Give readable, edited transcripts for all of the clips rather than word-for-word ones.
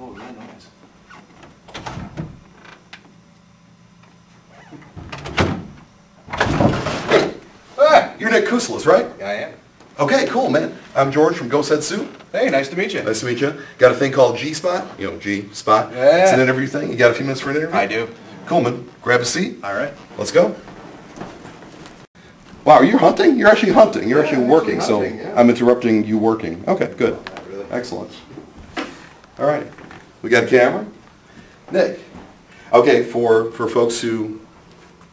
Oh, really nice. Ah, you're Nik Kousoulas, right? Yeah, I am. Okay, cool, man. I'm George from Ghost Head Soup. Hey, nice to meet you. Nice to meet you. Got a thing called G-Spot. You know, G-Spot. Yeah. It's an interview thing. You got a few minutes for an interview? I do. Cool, man. Grab a seat. All right. Let's go. Wow, are you hunting? You're actually hunting. You're actually working, hunting, so yeah. I'm interrupting you working. Okay, good. Not really. Excellent. All right. We got a camera. Nik. Okay, for folks who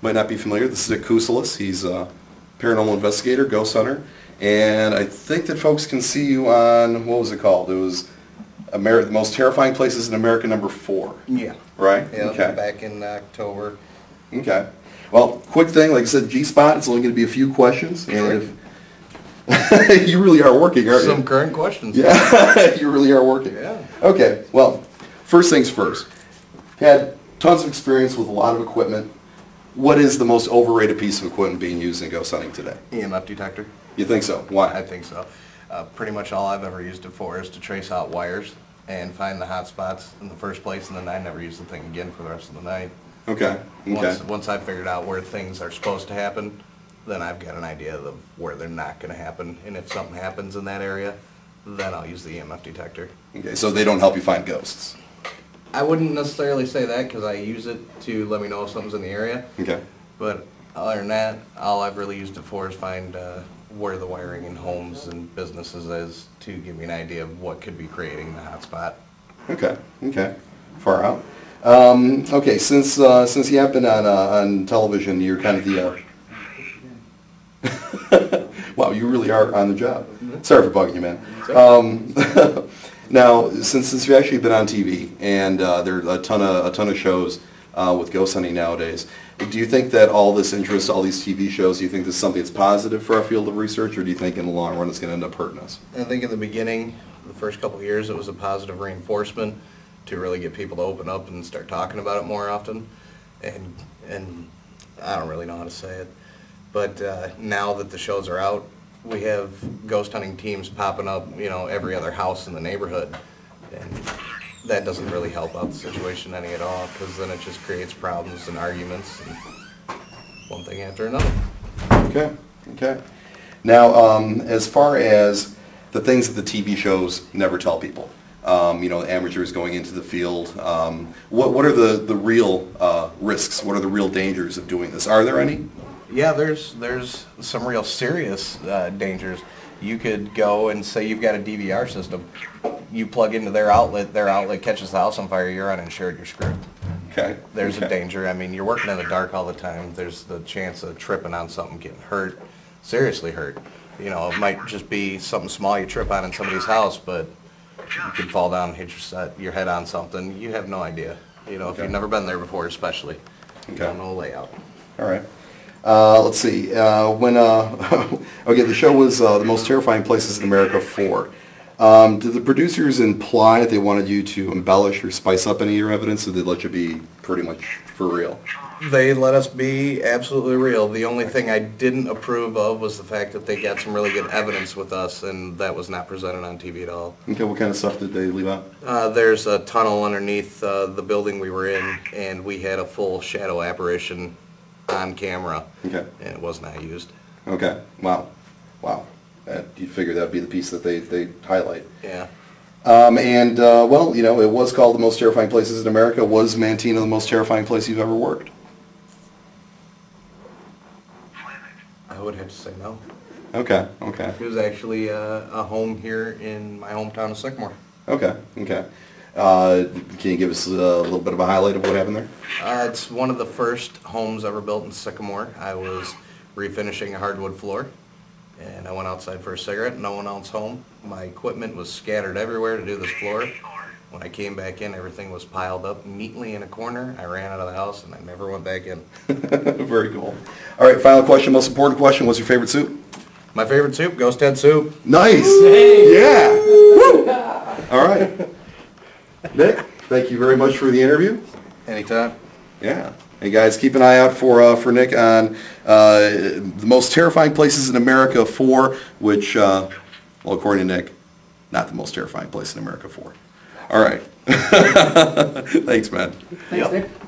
might not be familiar, this is Nik Kousoulas. He's a paranormal investigator, ghost hunter, and I think that folks can see you on, what was it called? It was the Most Terrifying Places in America #4. Yeah. Right? Yeah, Okay. back in October. Okay. Well, quick thing, like I said, G-Spot, it's only going to be a few questions, and if you really are working, aren't you? Some current questions. Yeah, you really are working. Yeah. Okay, well, first things first. Had tons of experience with a lot of equipment. What is the most overrated piece of equipment being used in ghost hunting today? EMF detector. You think so? Why? I think so. Pretty much all I've ever used it for is to trace out wires and find the hot spots in the first place, and then I never use the thing again for the rest of the night. Okay, okay. Once I've figured out where things are supposed to happen, then I've got an idea of where they're not going to happen. And if something happens in that area, then I'll use the EMF detector. Okay, so they don't help you find ghosts? I wouldn't necessarily say that because I use it to let me know if something's in the area. Okay. But other than that, all I've really used it for is find where the wiring in homes and businesses is to give me an idea of what could be creating the hot spot. Okay, okay. Far out. Okay, since you have been on television, you're kind of the... Wow, you really are on the job. Sorry for bugging you, man. Now, since you've actually been on TV, and there are a ton of shows with ghost hunting nowadays, do you think that all this interest, all these TV shows, do you think this is something that's positive for our field of research, or do you think in the long run it's going to end up hurting us? I think in the beginning, the first couple of years, it was a positive reinforcement to really get people to open up and start talking about it more often. And I don't really know how to say it, but now that the shows are out, we have ghost hunting teams popping up, you know, every other house in the neighborhood, and that doesn't really help out the situation any at all, because then it just creates problems and arguments and one thing after another. Okay, okay. Now, as far as the things that the TV shows never tell people, you know, amateurs going into the field, what are the real risks? What are the real dangers of doing this? Are there any? Yeah, there's some real serious dangers. You could go and say you've got a DVR system. You plug into their outlet catches the house on fire, you're uninsured, you're screwed. Okay. There's a danger. I mean, you're working in the dark all the time. There's the chance of tripping on something, getting hurt, seriously hurt. You know, it might just be something small you trip on in somebody's house, but you could fall down and hit your head on something. You have no idea. You know, if you've never been there before, especially. You don't know the layout. All right. Let's see. Okay, the show was The Most Terrifying Places in America 4. Did the producers imply that they wanted you to embellish or spice up any of your evidence, or did they let you be pretty much for real? They let us be absolutely real. The only thing I didn't approve of was the fact that they got some really good evidence with us, and that was not presented on TV at all. Okay, what kind of stuff did they leave out? There's a tunnel underneath the building we were in, and we had a full shadow apparition on camera, okay, and it was not used. Okay, wow, wow. You figure that would be the piece that they highlight. Yeah. Well, you know, it was called The Most Terrifying Places in America. Was Mantina the most terrifying place you've ever worked? I would have to say no. Okay, okay. It was actually a home here in my hometown of Sycamore. Okay, okay. Can you give us a little bit of a highlight of what happened there? It's one of the first homes ever built in Sycamore. I was refinishing a hardwood floor, and I went outside for a cigarette. No one else home. My equipment was scattered everywhere to do this floor. When I came back in, everything was piled up neatly in a corner. I ran out of the house, and I never went back in. Very cool. All right, final question, most important question. What's your favorite soup? My favorite soup, Ghost Head Soup. Nice. Hey. Yeah. Woo. All right. Nik, thank you very much for the interview. Anytime. Yeah. Hey guys, keep an eye out for Nik on The Most Terrifying Places in America 4, which, well, according to Nik, not the most terrifying place in America 4. All right. Thanks, man. Thanks, Nick.